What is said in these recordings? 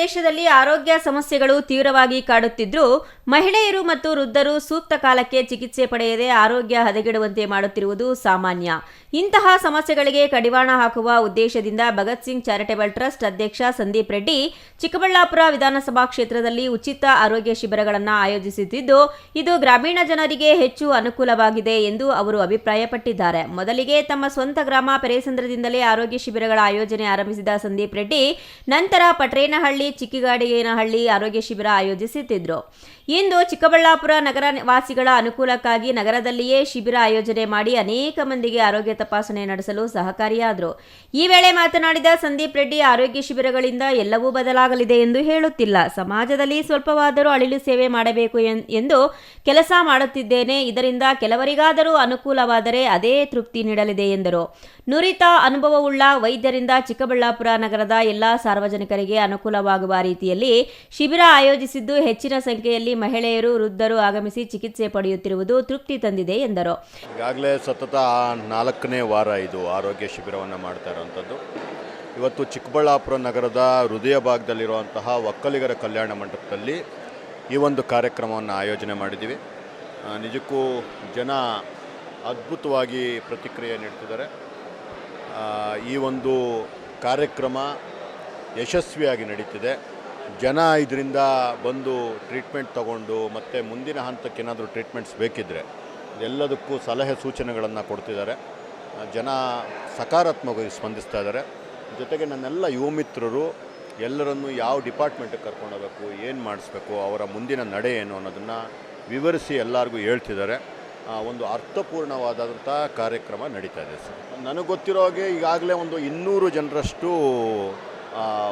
ದೇಶದಲ್ಲಿ ಆರೋಗ್ಯ ಸಮಸ್ಯೆಗಳು ತೀವ್ರವಾಗಿ ಕಾಡುತ್ತಿದ್ದರೂ ಮಹಿಳೆಯರು ಮತ್ತು ವೃದ್ಧರು ಸೂಕ್ತ ಕಾಲಕ್ಕೆ ಚಿಕಿತ್ಸೆ ಪಡೆಯದೆ ಆರೋಗ್ಯ ಹದಗೆಡುವಂತೆ ಮಾಡುತ್ತಿರುವುದು ಸಾಮಾನ್ಯ. ಇಂತಹ ಸಮಸ್ಯೆಗಳಿಗೆ ಕಡಿವಾಣ ಹಾಕುವ ಉದ್ದೇಶದಿಂದ ಭಗತ್ ಸಿಂಗ್ ಚಾರಿಟೇಬಲ್ ಟ್ರಸ್ಟ್ ಅಧ್ಯಕ್ಷ ಸಂದೀಪ್ ರೆಡ್ಡಿ ಚಿಕ್ಕಬಳ್ಳಾಪುರ ವಿಧಾನಸಭಾ ಕ್ಷೇತ್ರದಲ್ಲಿ ಉಚಿತ ಆರೋಗ್ಯ ಶಿಬಿರಗಳನ್ನು ಆಯೋಜಿಸುತ್ತಿದ್ದು, ಇದು ಗ್ರಾಮೀಣ ಜನರಿಗೆ ಹೆಚ್ಚು ಅನುಕೂಲವಾಗಿದೆ ಎಂದು ಅವರು ಅಭಿಪ್ರಾಯಪಟ್ಟಿದ್ದಾರೆ. ಮೊದಲಿಗೆ ತಮ್ಮ ಸ್ವಂತ ಗ್ರಾಮ ಪೆರೇಸಂದ್ರದಿಂದಲೇ ಆರೋಗ್ಯ ಶಿಬಿರಗಳ ಆಯೋಜನೆ ಆರಂಭಿಸಿದ ಸಂದೀಪ್ ರೆಡ್ಡಿ ನಂತರ ಪಟ್ರೇನಹಳ್ಳಿ, ಚಿಕ್ಕಿಗಾಡಿಗೇನಹಳ್ಳಿ ಆರೋಗ್ಯ ಶಿಬಿರ ಆಯೋಜಿಸುತ್ತಿದ್ದರು. ಇಂದು ಚಿಕ್ಕಬಳ್ಳಾಪುರ ನಗರ ವಾಸಿಗಳ ಅನುಕೂಲಕ್ಕಾಗಿ ನಗರದಲ್ಲಿಯೇ ಶಿಬಿರ ಆಯೋಜನೆ ಮಾಡಿ ಅನೇಕ ಮಂದಿಗೆ ಆರೋಗ್ಯ ತಪಾಸಣೆ ನಡೆಸಲು ಸಹಕಾರಿಯಾದರು. ಈ ವೇಳೆ ಮಾತನಾಡಿದ ಸಂದೀಪ್ ರೆಡ್ಡಿ, ಆರೋಗ್ಯ ಶಿಬಿರಗಳಿಂದ ಎಲ್ಲವೂ ಬದಲಾಗಲಿದೆ ಎಂದು ಹೇಳುತ್ತಿಲ್ಲ. ಸಮಾಜದಲ್ಲಿ ಸ್ವಲ್ಪವಾದರೂ ಅಳಿಲು ಸೇವೆ ಮಾಡಬೇಕು ಎಂದು ಕೆಲಸ ಮಾಡುತ್ತಿದ್ದೇನೆ. ಇದರಿಂದ ಕೆಲವರಿಗಾದರೂ ಅನುಕೂಲವಾದರೆ ಅದೇ ತೃಪ್ತಿ ನೀಡಲಿದೆ ಎಂದರು. ನುರಿತ ಅನುಭವವುಳ್ಳ ವೈದ್ಯರಿಂದ ಚಿಕ್ಕಬಳ್ಳಾಪುರ ನಗರದ ಎಲ್ಲಾ ಸಾರ್ವಜನಿಕರಿಗೆ ಅನುಕೂಲವಾಗುವ ರೀತಿಯಲ್ಲಿ ಶಿಬಿರ ಆಯೋಜಿಸಿದ್ದು, ಹೆಚ್ಚಿನ ಸಂಖ್ಯೆಯಲ್ಲಿ ಮಹಿಳೆಯರು, ವೃದ್ಧರು ಆಗಮಿಸಿ ಚಿಕಿತ್ಸೆ ಪಡೆಯುತ್ತಿರುವುದು ತೃಪ್ತಿ ತಂದಿದೆ ಎಂದರು. ಈಗಾಗಲೇ ಸತತ 4ನೇ ವಾರ ಇದು ಆರೋಗ್ಯ ಶಿಬಿರವನ್ನು ಮಾಡ್ತಾ ಇರುವಂಥದ್ದು. ಇವತ್ತು ಚಿಕ್ಕಬಳ್ಳಾಪುರ ನಗರದ ಹೃದಯ ಭಾಗದಲ್ಲಿರುವಂತಹ ಒಕ್ಕಲಿಗರ ಕಲ್ಯಾಣ ಮಂಟಪದಲ್ಲಿ ಈ ಒಂದು ಕಾರ್ಯಕ್ರಮವನ್ನು ಆಯೋಜನೆ ಮಾಡಿದ್ದೀವಿ. ನಿಜಕ್ಕೂ ಜನ ಅದ್ಭುತವಾಗಿ ಪ್ರತಿಕ್ರಿಯೆ ನೀಡ್ತಿದ್ದಾರೆ. ಈ ಒಂದು ಕಾರ್ಯಕ್ರಮ ಯಶಸ್ವಿಯಾಗಿ ನಡೀತಿದೆ. ಜನ ಇದರಿಂದ ಬಂದು ಟ್ರೀಟ್ಮೆಂಟ್ ತಗೊಂಡು ಮತ್ತು ಮುಂದಿನ ಹಂತಕ್ಕೆ ಏನಾದರೂ ಟ್ರೀಟ್ಮೆಂಟ್ಸ್ ಬೇಕಿದ್ದರೆ ಎಲ್ಲದಕ್ಕೂ ಸಲಹೆ ಸೂಚನೆಗಳನ್ನು ಕೊಡ್ತಿದ್ದಾರೆ. ಜನ ಸಕಾರಾತ್ಮಕವಾಗಿ ಸ್ಪಂದಿಸ್ತಾ ಇದ್ದಾರೆ. ಜೊತೆಗೆ ನನ್ನೆಲ್ಲ ಯುವ ಮಿತ್ರರು ಎಲ್ಲರನ್ನೂ ಯಾವ ಡಿಪಾರ್ಟ್ಮೆಂಟಿಗೆ ಕರ್ಕೊಂಡೋಗಬೇಕು, ಏನು ಮಾಡಿಸ್ಬೇಕು, ಅವರ ಮುಂದಿನ ನಡೆ ಏನು ಅನ್ನೋದನ್ನು ವಿವರಿಸಿ ಎಲ್ಲರಿಗೂ ಹೇಳ್ತಿದ್ದಾರೆ. ಒಂದು ಅರ್ಥಪೂರ್ಣವಾದಂಥ ಕಾರ್ಯಕ್ರಮ ನಡೀತಾ ಇದೆ ಸರ್. ನನಗೆ ಗೊತ್ತಿರೋ ಹಾಗೆ ಈಗಾಗಲೇ ಒಂದು 200 ಜನರಷ್ಟು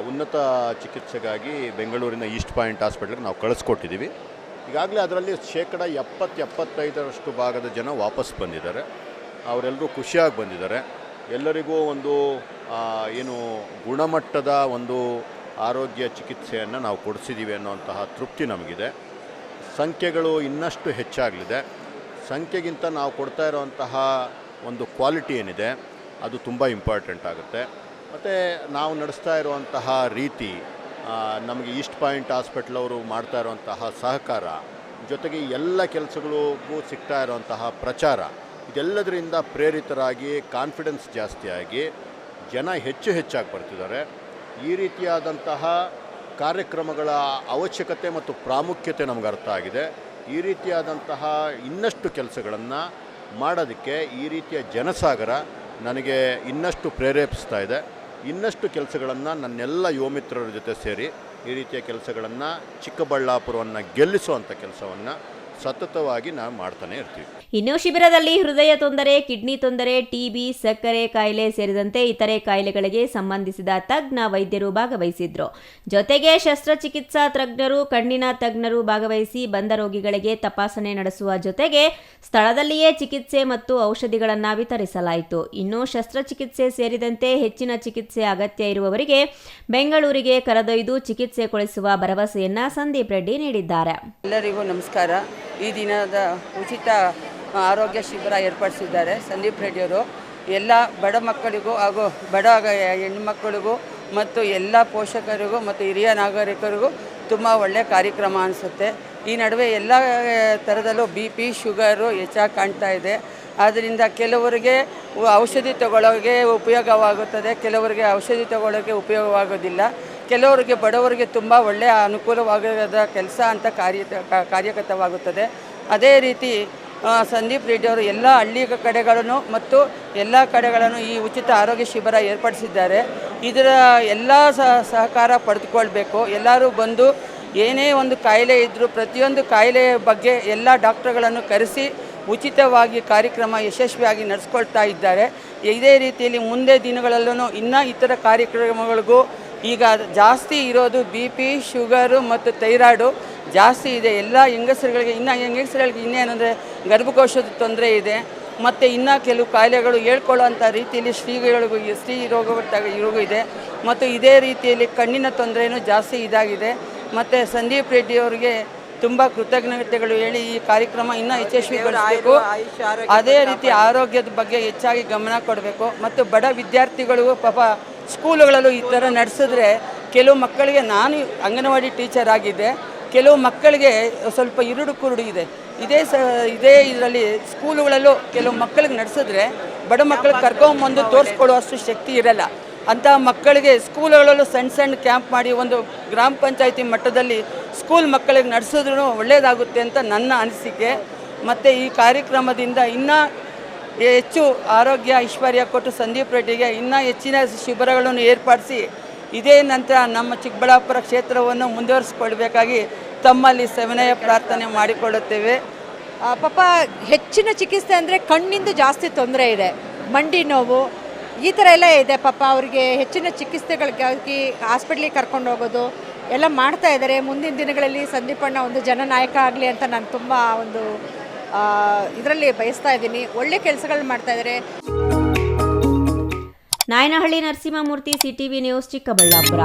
ಉನ್ನತ ಚಿಕಿತ್ಸೆಗಾಗಿ ಬೆಂಗಳೂರಿನ ಈಸ್ಟ್ ಪಾಯಿಂಟ್ ಹಾಸ್ಪಿಟ್ಲಿಗೆ ನಾವು ಕಳಿಸ್ಕೊಟ್ಟಿದ್ದೀವಿ. ಈಗಾಗಲೇ ಅದರಲ್ಲಿ 70-75% ಭಾಗದ ಜನ ವಾಪಸ್ ಬಂದಿದ್ದಾರೆ. ಅವರೆಲ್ಲರೂ ಖುಷಿಯಾಗಿ ಬಂದಿದ್ದಾರೆ. ಎಲ್ಲರಿಗೂ ಒಂದು ಏನು ಗುಣಮಟ್ಟದ ಒಂದು ಆರೋಗ್ಯ ಚಿಕಿತ್ಸೆಯನ್ನು ನಾವು ಕೊಡಿಸಿದ್ದೀವಿ ಅನ್ನೋಂತಹ ತೃಪ್ತಿ ನಮಗಿದೆ. ಸಂಖ್ಯೆಗಳು ಇನ್ನಷ್ಟು ಹೆಚ್ಚಾಗಲಿದೆ. ಸಂಖ್ಯೆಗಿಂತ ನಾವು ಕೊಡ್ತಾ ಇರೋವಂತಹ ಒಂದು ಕ್ವಾಲಿಟಿ ಏನಿದೆ ಅದು ತುಂಬ ಇಂಪಾರ್ಟೆಂಟ್ ಆಗುತ್ತೆ. ಮತ್ತು ನಾವು ನಡೆಸ್ತಾ ಇರುವಂತಹ ರೀತಿ, ನಮಗೆ ಈಸ್ಟ್ ಪಾಯಿಂಟ್ ಹಾಸ್ಪಿಟ್ಲ್ ಅವರು ಮಾಡ್ತಾ ಇರುವಂತಹ ಸಹಕಾರ, ಜೊತೆಗೆ ಎಲ್ಲ ಕೆಲಸಗಳಿಗೂ ಸಿಗ್ತಾ ಇರುವಂತಹ ಪ್ರಚಾರ, ಇದೆಲ್ಲದರಿಂದ ಪ್ರೇರಿತರಾಗಿ ಕಾನ್ಫಿಡೆನ್ಸ್ ಜಾಸ್ತಿಯಾಗಿ ಜನ ಹೆಚ್ಚಾಗಿ ಬರ್ತಿದ್ದಾರೆ. ಈ ರೀತಿಯಾದಂತಹ ಕಾರ್ಯಕ್ರಮಗಳ ಅವಶ್ಯಕತೆ ಮತ್ತು ಪ್ರಾಮುಖ್ಯತೆ ನಮ್ಗೆ ಅರ್ಥ ಆಗಿದೆ. ಈ ರೀತಿಯಾದಂತಹ ಇನ್ನಷ್ಟು ಕೆಲಸಗಳನ್ನು ಮಾಡೋದಕ್ಕೆ ಈ ರೀತಿಯ ಜನಸಾಗರ ನನಗೆ ಇನ್ನಷ್ಟು ಪ್ರೇರೇಪಿಸ್ತಾ ಇದೆ. ಇನ್ನಷ್ಟು ಕೆಲಸಗಳನ್ನು ನನ್ನೆಲ್ಲ ಯುವ ಮಿತ್ರರ ಜೊತೆ ಸೇರಿ ಈ ರೀತಿಯ ಕೆಲಸಗಳನ್ನು ಚಿಕ್ಕಬಳ್ಳಾಪುರವನ್ನು ಗೆಲ್ಲಿಸುವಂಥ ಕೆಲಸವನ್ನು ಸತತವಾಗಿ ನಾವು ಮಾಡ್ತಾನೆ ಇರ್ತೀವಿ. ಇನ್ನು ಶಿಬಿರದಲ್ಲಿ ಹೃದಯ ತೊಂದರೆ, ಕಿಡ್ನಿ ತೊಂದರೆ, ಟಿಬಿ, ಸಕ್ಕರೆ ಕಾಯಿಲೆ ಸೇರಿದಂತೆ ಇತರೆ ಕಾಯಿಲೆಗಳಿಗೆ ಸಂಬಂಧಿಸಿದ ತಜ್ಞ ವೈದ್ಯರು ಭಾಗವಹಿಸಿದ್ರು. ಜೊತೆಗೆ ಶಸ್ತ್ರಚಿಕಿತ್ಸಾ ತಜ್ಞರು, ಕಣ್ಣಿನ ತಜ್ಞರು ಭಾಗವಹಿಸಿ ಬಂದ ರೋಗಿಗಳಿಗೆ ತಪಾಸಣೆ ನಡೆಸುವ ಜೊತೆಗೆ ಸ್ಥಳದಲ್ಲಿಯೇ ಚಿಕಿತ್ಸೆ ಮತ್ತು ಔಷಧಿಗಳನ್ನು ವಿತರಿಸಲಾಯಿತು. ಇನ್ನು ಶಸ್ತ್ರಚಿಕಿತ್ಸೆ ಸೇರಿದಂತೆ ಹೆಚ್ಚಿನ ಚಿಕಿತ್ಸೆ ಅಗತ್ಯ ಇರುವವರಿಗೆ ಬೆಂಗಳೂರಿಗೆ ಕರೆದೊಯ್ದು ಚಿಕಿತ್ಸೆ ಕೊಡಿಸುವ ಭರವಸೆಯನ್ನ ಸಂದೀಪ್ ರೆಡ್ಡಿ ನೀಡಿದ್ದಾರೆ. ಎಲ್ಲರಿಗೂ ನಮಸ್ಕಾರ. ಈ ದಿನದ ಉಚಿತ ಆರೋಗ್ಯ ಶಿಬಿರ ಏರ್ಪಡಿಸಿದ್ದಾರೆ ಸಂದೀಪ್ ರೆಡ್ಡಿಯವರು. ಎಲ್ಲ ಬಡ ಮಕ್ಕಳಿಗೂ ಹಾಗೂ ಬಡ ಹೆಣ್ಣುಮಕ್ಕಳಿಗೂ ಮತ್ತು ಎಲ್ಲ ಪೋಷಕರಿಗೂ ಮತ್ತು ಹಿರಿಯ ನಾಗರಿಕರಿಗೂ ತುಂಬ ಒಳ್ಳೆಯ ಕಾರ್ಯಕ್ರಮ ಅನಿಸುತ್ತೆ. ಈ ನಡುವೆ ಎಲ್ಲ ಥರದಲ್ಲೂ BP, ಶುಗರು ಹೆಚ್ಚಾಗಿ ಕಾಣ್ತಾ ಇದೆ. ಆದ್ದರಿಂದ ಕೆಲವರಿಗೆ ಔಷಧಿ ತಗೊಳ್ಳೋಕ್ಕೆ ಉಪಯೋಗವಾಗುತ್ತದೆ, ಕೆಲವರಿಗೆ ಔಷಧಿ ತಗೊಳ್ಳೋಕ್ಕೆ ಉಪಯೋಗವಾಗೋದಿಲ್ಲ. ಕೆಲವರಿಗೆ ಬಡವರಿಗೆ ತುಂಬ ಒಳ್ಳೆಯ ಅನುಕೂಲವಾಗದ ಕೆಲಸ ಅಂತ ಕಾರ್ಯಗತವಾಗುತ್ತದೆ. ಅದೇ ರೀತಿ ಸಂದೀಪ್ ರೆಡ್ಡಿಯವರು ಎಲ್ಲ ಹಳ್ಳಿ ಕಡೆಗಳನ್ನು ಮತ್ತು ಎಲ್ಲ ಕಡೆಗಳನ್ನು ಈ ಉಚಿತ ಆರೋಗ್ಯ ಶಿಬಿರ ಏರ್ಪಡಿಸಿದ್ದಾರೆ. ಇದರ ಎಲ್ಲ ಸಹಕಾರ ಪಡೆದುಕೊಳ್ಬೇಕು. ಎಲ್ಲರೂ ಬಂದು ಏನೇ ಒಂದು ಕಾಯಿಲೆ ಇದ್ದರೂ ಪ್ರತಿಯೊಂದು ಕಾಯಿಲೆಯ ಬಗ್ಗೆ ಎಲ್ಲ ಡಾಕ್ಟರ್ಗಳನ್ನು ಕರೆಸಿ ಉಚಿತವಾಗಿ ಕಾರ್ಯಕ್ರಮ ಯಶಸ್ವಿಯಾಗಿ ನಡೆಸ್ಕೊಳ್ತಾ ಇದ್ದಾರೆ. ಇದೇ ರೀತಿಯಲ್ಲಿ ಮುಂದೆ ದಿನಗಳಲ್ಲೂ ಇನ್ನೂ ಇತರ ಕಾರ್ಯಕ್ರಮಗಳಿಗೂ ಈಗ ಜಾಸ್ತಿ ಇರೋದು BP, ಶುಗರು ಮತ್ತು ಥೈರಾಯ್ಡು ಜಾಸ್ತಿ ಇದೆ ಎಲ್ಲ ಹೆಂಗಸರುಗಳಿಗೆ. ಹೆಂಗಸರುಗಳಿಗೆ ಇನ್ನೇನೆಂದರೆ ಗರ್ಭಕೋಶದ ತೊಂದರೆ ಇದೆ ಮತ್ತು ಇನ್ನೂ ಕೆಲವು ಕಾಯಿಲೆಗಳು ಹೇಳ್ಕೊಳ್ಳೋಂಥ ರೀತಿಯಲ್ಲಿ ಸ್ತ್ರೀ ರೋಗ ಇದೆ ಮತ್ತು ಇದೇ ರೀತಿಯಲ್ಲಿ ಕಣ್ಣಿನ ತೊಂದರೆಯೂ ಜಾಸ್ತಿ ಇದಾಗಿದೆ. ಮತ್ತು ಸಂದೀಪ್ ರೆಡ್ಡಿಯವರಿಗೆ ತುಂಬ ಕೃತಜ್ಞತೆಗಳು ಹೇಳಿ ಈ ಕಾರ್ಯಕ್ರಮ ಇನ್ನೂ ಯಶಸ್ವಿಗೊಳಿಸಬೇಕು. ಅದೇ ರೀತಿ ಆರೋಗ್ಯದ ಬಗ್ಗೆ ಹೆಚ್ಚಾಗಿ ಗಮನ ಕೊಡಬೇಕು ಮತ್ತು ಬಡ ವಿದ್ಯಾರ್ಥಿಗಳಿಗೂ ಪಾಪ ಸ್ಕೂಲುಗಳಲ್ಲೂ ಈ ಥರ ನಡೆಸಿದ್ರೆ ಕೆಲವು ಮಕ್ಕಳಿಗೆ, ನಾನು ಅಂಗನವಾಡಿ ಟೀಚರ್ ಆಗಿದ್ದೆ, ಕೆಲವು ಮಕ್ಕಳಿಗೆ ಸ್ವಲ್ಪ ಇರುಡು ಕುರುಡು ಇದೆ. ಇದೇ ಇದರಲ್ಲಿ ಸ್ಕೂಲುಗಳಲ್ಲೂ ಕೆಲವು ಮಕ್ಕಳಿಗೆ ನಡೆಸಿದ್ರೆ ಬಡ ಮಕ್ಕಳಿಗೆ ಕರ್ಕೊಂಬಂದು ತೋರಿಸ್ಕೊಳ್ಳುವಷ್ಟು ಶಕ್ತಿ ಇರಲ್ಲ. ಅಂಥ ಮಕ್ಕಳಿಗೆ ಸ್ಕೂಲುಗಳಲ್ಲೂ ಸಣ್ಣ ಕ್ಯಾಂಪ್ ಮಾಡಿ ಒಂದು ಗ್ರಾಮ ಪಂಚಾಯತಿ ಮಟ್ಟದಲ್ಲಿ ಸ್ಕೂಲ್ ಮಕ್ಕಳಿಗೆ ನಡೆಸಿದ್ರೂ ಒಳ್ಳೆಯದಾಗುತ್ತೆ ಅಂತ ನನ್ನ ಅನಿಸಿಕೆ. ಮತ್ತು ಈ ಕಾರ್ಯಕ್ರಮದಿಂದ ಇನ್ನೂ ಹೆಚ್ಚು ಆರೋಗ್ಯ ಐಶ್ವರ್ಯ ಕೊಟ್ಟು ಸಂದೀಪ್ ರೆಡ್ಡಿಗೆ ಇನ್ನೂ ಹೆಚ್ಚಿನ ಶಿಬಿರಗಳನ್ನು ಏರ್ಪಡಿಸಿ ಇದೇ ನಂತರ ನಮ್ಮ ಚಿಕ್ಕಬಳ್ಳಾಪುರ ಕ್ಷೇತ್ರವನ್ನು ಮುಂದುವರಿಸಿಕೊಳ್ಬೇಕಾಗಿ ತಮ್ಮಲ್ಲಿ ಸವಿನಯ ಪ್ರಾರ್ಥನೆ ಮಾಡಿಕೊಳ್ಳುತ್ತೇವೆ. ಪಾಪ ಹೆಚ್ಚಿನ ಚಿಕಿತ್ಸೆ ಅಂದರೆ ಕಣ್ಣಿಂದ ಜಾಸ್ತಿ ತೊಂದರೆ ಇದೆ, ಮಂಡಿ ನೋವು ಈ ಥರ ಎಲ್ಲ ಇದೆ. ಪಾಪ ಅವರಿಗೆ ಹೆಚ್ಚಿನ ಚಿಕಿತ್ಸೆಗಳಿಗಾಗಿ ಹಾಸ್ಪಿಟ್ಲಿಗೆ ಕರ್ಕೊಂಡು ಹೋಗೋದು ಎಲ್ಲ ಮಾಡ್ತಾ ಇದ್ದಾರೆ. ಮುಂದಿನ ದಿನಗಳಲ್ಲಿ ಸಂದೀಪಣ್ಣ ಒಂದು ಜನನಾಯಕ ಆಗಲಿ ಅಂತ ನಾನು ತುಂಬ ಒಂದು ಇದರಲ್ಲಿ ಬಯಸ್ತಾ ಇದ್ದೀನಿ. ಒಳ್ಳೆ ಕೆಲಸಗಳು ಮಾಡ್ತಾ ಇದ್ದಾರೆ. Nayanahalli Narasimhamurthy, CTV news, Chikkaballapur.